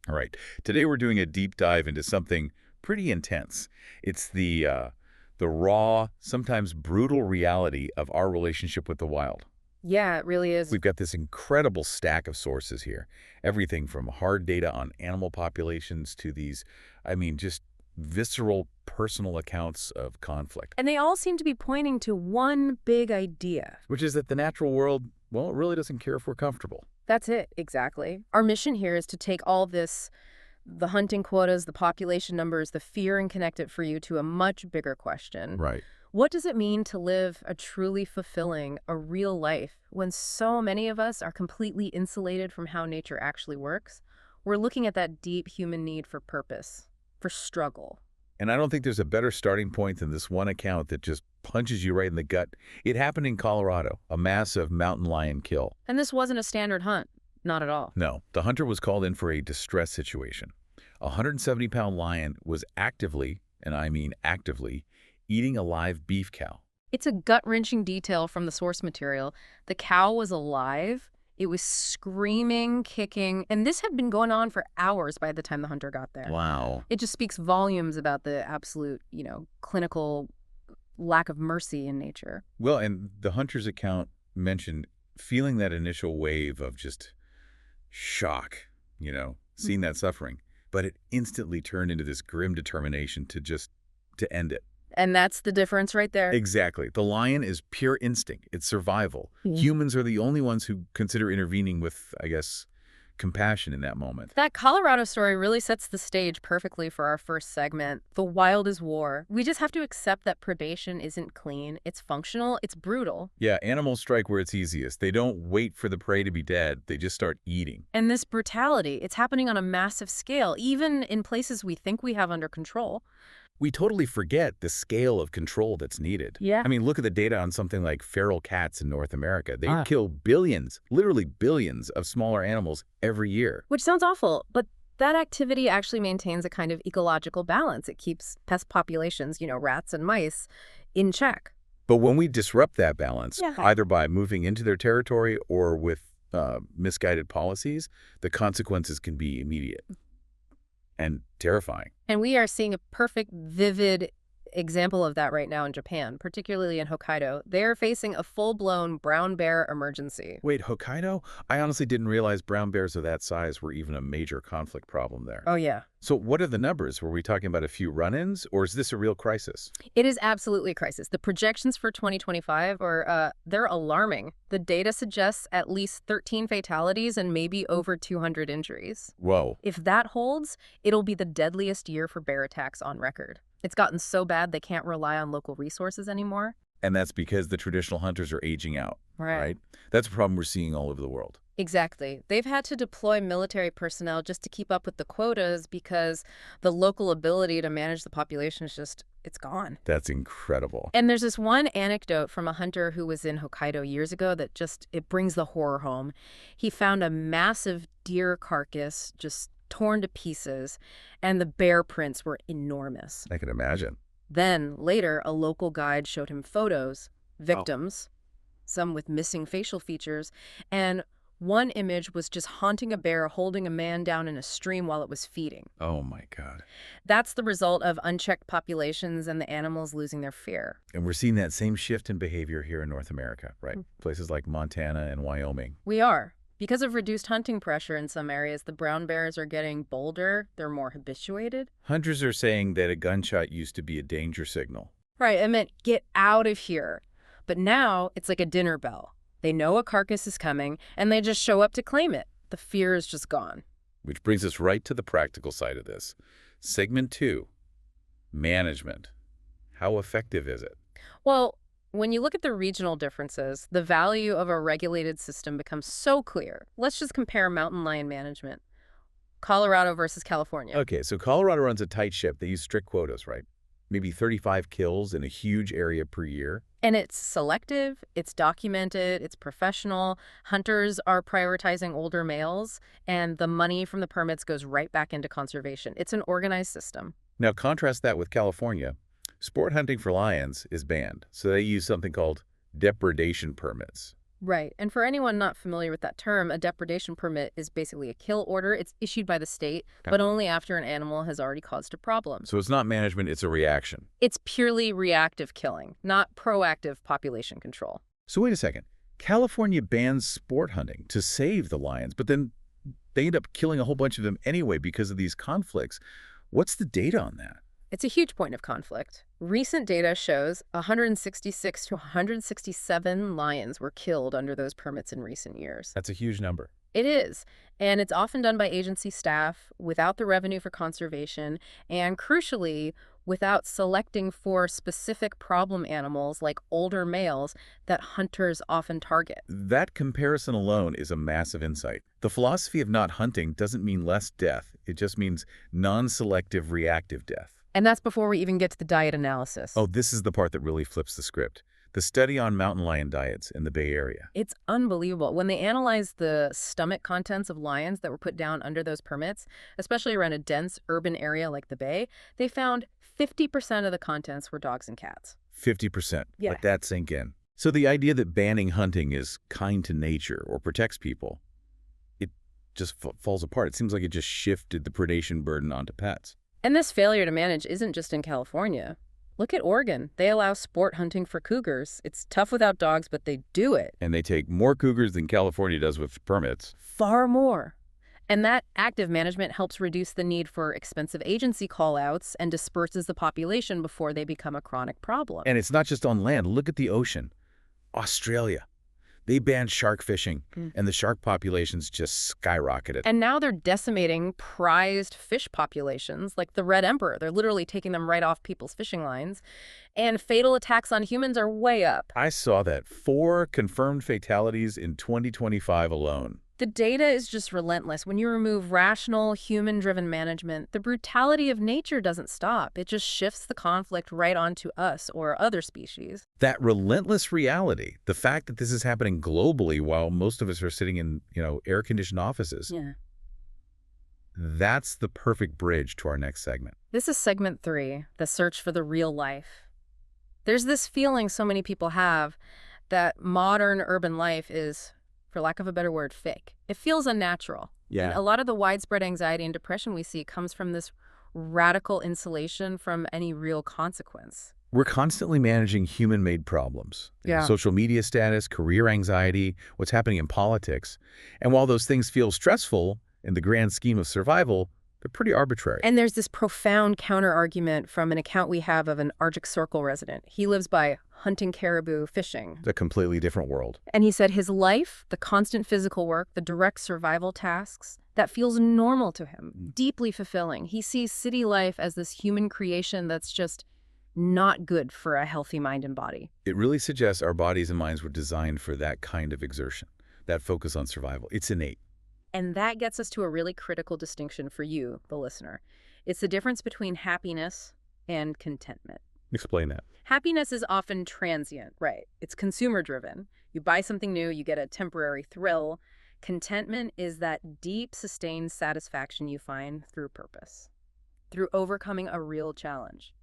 All right. Today we're doing a deep dive into something pretty intense. It's the raw, sometimes brutal reality of our relationship with the wild. Yeah, it really is. We've got this incredible stack of sources here. Everything from hard data on animal populations to these, just visceral personal accounts of conflict. And they all seem to be pointing to one big idea. Which is that the natural world, well, it really doesn't care if we're comfortable. That's it, exactly. Our mission here is to take all this, the hunting quotas, the population numbers, the fear, and connect it for you to a much bigger question. Right. What does it mean to live a truly fulfilling, a real life when so many of us are completely insulated from how nature actually works? We're looking at that deep human need for purpose, for struggle. And I don't think there's a better starting point than this one account that just punches you right in the gut. It happened in Colorado, a massive mountain lion kill. And this wasn't a standard hunt. Not at all. No, the hunter was called in for a distress situation. A 170-pound lion was actively, and I mean actively, eating a live beef cow. It's a gut-wrenching detail from the source material. The cow was alive. It was screaming, kicking, and this had been going on for hours by the time the hunter got there. Wow. It just speaks volumes about the absolute, clinical lack of mercy in nature. Well, and the hunter's account mentioned feeling that initial wave of just shock, seeing that suffering, but it instantly turned into this grim determination to end it. And that's the difference right there. Exactly. The lion is pure instinct. It's survival. Mhm. Humans are the only ones who consider intervening with, compassion in that moment. That Colorado story really sets the stage perfectly for our first segment. The wild is war. We just have to accept that predation isn't clean. It's functional. It's brutal. Yeah, animals strike where it's easiest. They don't wait for the prey to be dead. They just start eating. And this brutality, it's happening on a massive scale, even in places we think we have under control. We totally forget the scale of control that's needed. Yeah. Look at the data on something like feral cats in North America. They kill billions, literally billions of smaller animals every year. Which sounds awful, but that activity actually maintains a kind of ecological balance. It keeps pest populations, rats and mice, in check. But when we disrupt that balance, Yeah. either by moving into their territory or with misguided policies, the consequences can be immediate and terrifying. And we are seeing a perfect, vivid example of that right now in Japan, particularly in Hokkaido. They're facing a full-blown brown bear emergency. Wait, Hokkaido? I honestly didn't realize brown bears of that size were even a major conflict problem there. Oh, yeah. So what are the numbers? Were we talking about a few run-ins, or is this a real crisis? It is absolutely a crisis. The projections for 2025 they're alarming. The data suggests at least 13 fatalities and maybe over 200 injuries. Whoa. If that holds, it'll be the deadliest year for bear attacks on record. It's gotten so bad they can't rely on local resources anymore. And that's because the traditional hunters are aging out, right? That's a problem we're seeing all over the world. Exactly. They've had to deploy military personnel just to keep up with the quotas because the local ability to manage the population is it's gone. That's incredible. And there's this one anecdote from a hunter who was in Hokkaido years ago that it brings the horror home. He found a massive deer carcass just torn to pieces, and the bear prints were enormous. I can imagine. Then, later, a local guide showed him photos, victims, some with missing facial features, and one image was just haunting a bear holding a man down in a stream while it was feeding. Oh, my God. That's the result of unchecked populations and the animals losing their fear. And we're seeing that same shift in behavior here in North America, right? Places like Montana and Wyoming. We are. Because of reduced hunting pressure in some areas, the brown bears are getting bolder, they're more habituated. Hunters are saying that a gunshot used to be a danger signal. Right, I meant get out of here. But now it's like a dinner bell. They know a carcass is coming, and they just show up to claim it. The fear is just gone. Which brings us right to the practical side of this. Segment 2, management. How effective is it? Well, when you look at the regional differences, the value of a regulated system becomes so clear. Let's just compare mountain lion management. Colorado versus California. Okay, so Colorado runs a tight ship. They use strict quotas, right? Maybe 35 kills in a huge area per year. And it's selective, it's documented, it's professional. Hunters are prioritizing older males, and the money from the permits goes right back into conservation. It's an organized system. Now, contrast that with California. Sport hunting for lions is banned, so they use something called depredation permits. Right. And for anyone not familiar with that term, a depredation permit is basically a kill order. It's issued by the state, Okay. but only after an animal has already caused a problem. So it's not management, it's a reaction. It's purely reactive killing, not proactive population control. So wait a second. California bans sport hunting to save the lions, but then they end up killing a whole bunch of them anyway because of these conflicts. What's the data on that? It's a huge point of conflict. Recent data shows 166 to 167 lions were killed under those permits in recent years. That's a huge number. It is, and it's often done by agency staff without the revenue for conservation, and crucially, without selecting for specific problem animals like older males that hunters often target. That comparison alone is a massive insight. The philosophy of not hunting doesn't mean less death. It just means non-selective reactive death. And that's before we even get to the diet analysis. Oh, this is the part that really flips the script. The study on mountain lion diets in the Bay Area. It's unbelievable. When they analyzed the stomach contents of lions that were put down under those permits, especially around a dense urban area like the Bay, they found 50% of the contents were dogs and cats. 50%. Yeah. Let that sink in. So the idea that banning hunting is kind to nature or protects people, it just falls apart. It seems like it just shifted the predation burden onto pets. And this failure to manage isn't just in California. Look at Oregon. They allow sport hunting for cougars. It's tough without dogs, but they do it. And they take more cougars than California does with permits. Far more. And that active management helps reduce the need for expensive agency call-outs and disperses the population before they become a chronic problem. And it's not just on land. Look at the ocean. Australia. They banned shark fishing, and the shark populations just skyrocketed. And now they're decimating prized fish populations, like the red emperor. They're literally taking them right off people's fishing lines. And fatal attacks on humans are way up. I saw that. 4 confirmed fatalities in 2025 alone. The data is just relentless. When you remove rational, human-driven management, the brutality of nature doesn't stop. It just shifts the conflict right onto us or other species. That relentless reality, the fact that this is happening globally while most of us are sitting in, air-conditioned offices, Yeah. that's the perfect bridge to our next segment. This is segment 3, the search for the real life. There's this feeling so many people have that modern urban life is, for lack of a better word, fake. It feels unnatural. Yeah. And a lot of the widespread anxiety and depression we see comes from this radical insulation from any real consequence. We're constantly managing human-made problems. Yeah. Social media status, career anxiety, what's happening in politics. And while those things feel stressful in the grand scheme of survival, they're pretty arbitrary. And there's this profound counter-argument from an account we have of an Arctic Circle resident. He lives by hunting caribou, fishing. It's a completely different world. And he said his life, the constant physical work, the direct survival tasks, that feels normal to him, deeply fulfilling. He sees city life as this human creation that's just not good for a healthy mind and body. It really suggests our bodies and minds were designed for that kind of exertion, that focus on survival. It's innate. And that gets us to a really critical distinction for you, the listener. It's the difference between happiness and contentment. Explain that. Happiness is often transient, right? It's consumer-driven. You buy something new, you get a temporary thrill. Contentment is that deep, sustained satisfaction you find through purpose, through overcoming a real challenge.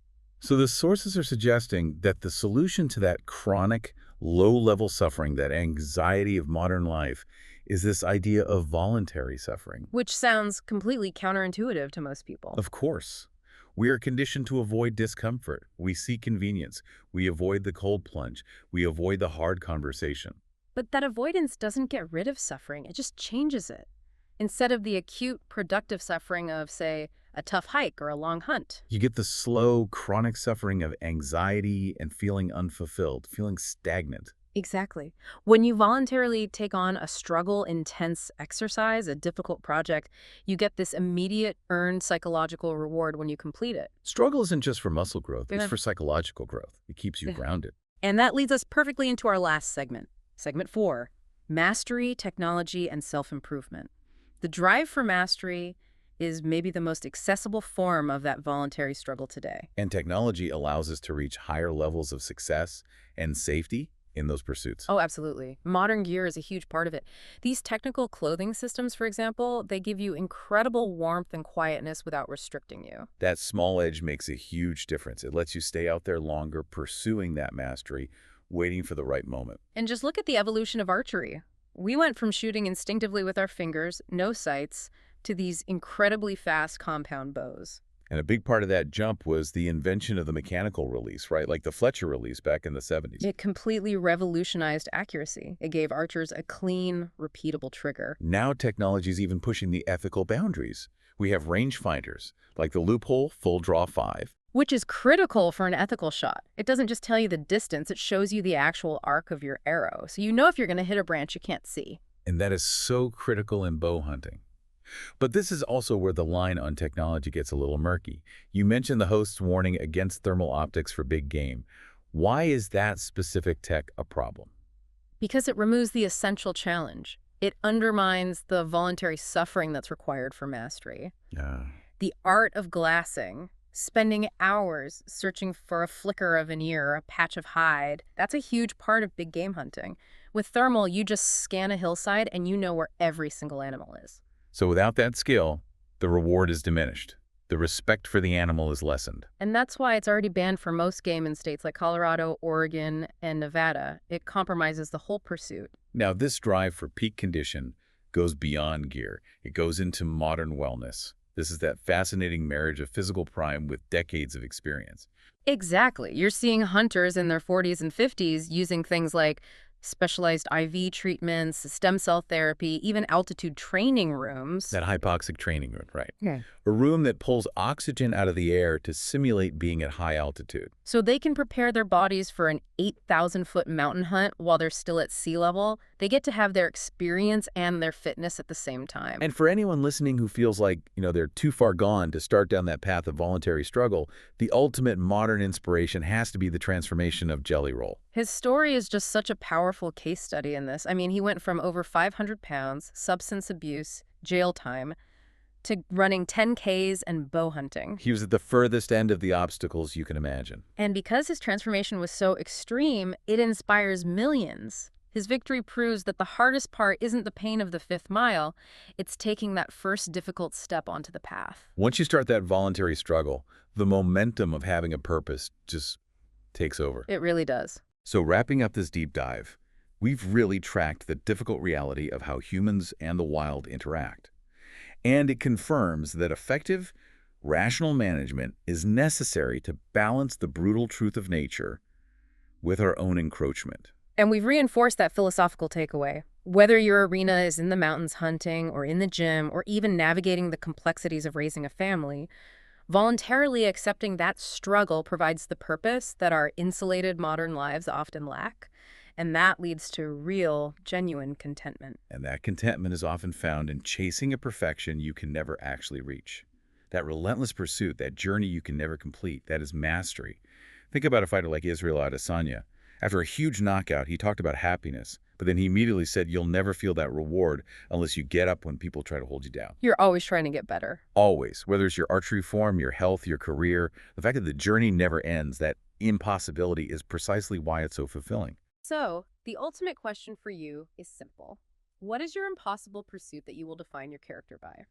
So the sources are suggesting that the solution to that chronic, low-level suffering, that anxiety of modern life, is this idea of voluntary suffering. Which sounds completely counterintuitive to most people. Of course. We are conditioned to avoid discomfort. We seek convenience. We avoid the cold plunge. We avoid the hard conversation. But that avoidance doesn't get rid of suffering. It just changes it. Instead of the acute, productive suffering of, say, a tough hike or a long hunt. You get the slow, chronic suffering of anxiety and feeling unfulfilled, feeling stagnant. Exactly. When you voluntarily take on a struggle, intense exercise, a difficult project, you get this immediate earned psychological reward when you complete it. Struggle isn't just for muscle growth, it's Yeah. for psychological growth. It keeps you Yeah. grounded. And that leads us perfectly into our last segment, segment 4, mastery, technology, and self-improvement. The drive for mastery is maybe the most accessible form of that voluntary struggle today. And technology allows us to reach higher levels of success and safety in those pursuits. Oh, absolutely. Modern gear is a huge part of it. These technical clothing systems, for example, they give you incredible warmth and quietness without restricting you. That small edge makes a huge difference. It lets you stay out there longer, pursuing that mastery waiting for the right moment. And just look at the evolution of archery. We went from shooting instinctively with our fingers, no sights, to these incredibly fast compound bows. And a big part of that jump was the invention of the mechanical release, right? Like the Fletcher release back in the 70s. It completely revolutionized accuracy. It gave archers a clean, repeatable trigger. Now technology is even pushing the ethical boundaries. We have rangefinders, like the Loophole Full Draw 5. Which is critical for an ethical shot. It doesn't just tell you the distance, it shows you the actual arc of your arrow. So you know if you're going to hit a branch you can't see. And that is so critical in bow hunting. But this is also where the line on technology gets a little murky. You mentioned the host's warning against thermal optics for big game. Why is that specific tech a problem? Because it removes the essential challenge. It undermines the voluntary suffering that's required for mastery. The art of glassing, spending hours searching for a flicker of an ear, a patch of hide, that's a huge part of big game hunting. With thermal, you just scan a hillside and you know where every single animal is. So without that skill, the reward is diminished. The respect for the animal is lessened. And that's why it's already banned for most game in states like Colorado, Oregon, and Nevada. It compromises the whole pursuit. Now, this drive for peak condition goes beyond gear. It goes into modern wellness. This is that fascinating marriage of physical prime with decades of experience. Exactly. You're seeing hunters in their 40s and 50s using things like specialized IV treatments, stem cell therapy, even altitude training rooms. That hypoxic training room, right? Yeah. A room that pulls oxygen out of the air to simulate being at high altitude. So they can prepare their bodies for an 8,000-foot mountain hunt while they're still at sea level. They get to have their experience and their fitness at the same time. And for anyone listening who feels like, they're too far gone to start down that path of voluntary struggle, the ultimate modern inspiration has to be the transformation of Jelly Roll. His story is just such a powerful case study in this. I mean, he went from over 500 pounds, substance abuse, jail time, to running 10Ks and bow hunting. He was at the furthest end of the obstacles you can imagine. And because his transformation was so extreme, it inspires millions. His victory proves that the hardest part isn't the pain of the 5th mile, it's taking that first difficult step onto the path. Once you start that voluntary struggle, the momentum of having a purpose just takes over. It really does. So wrapping up this deep dive, we've really tracked the difficult reality of how humans and the wild interact. And it confirms that effective, rational management is necessary to balance the brutal truth of nature with our own encroachment. And we've reinforced that philosophical takeaway. Whether your arena is in the mountains hunting or in the gym or even navigating the complexities of raising a family, voluntarily accepting that struggle provides the purpose that our insulated modern lives often lack, and that leads to real, genuine contentment. And that contentment is often found in chasing a perfection you can never actually reach. That relentless pursuit, that journey you can never complete, that is mastery. Think about a fighter like Israel Adesanya. After a huge knockout, he talked about happiness, but then he immediately said you'll never feel that reward unless you get up when people try to hold you down. You're always trying to get better. Always. Whether it's your archery form, your health, your career, the fact that the journey never ends, that impossibility is precisely why it's so fulfilling. So, the ultimate question for you is simple. What is your impossible pursuit that you will define your character by?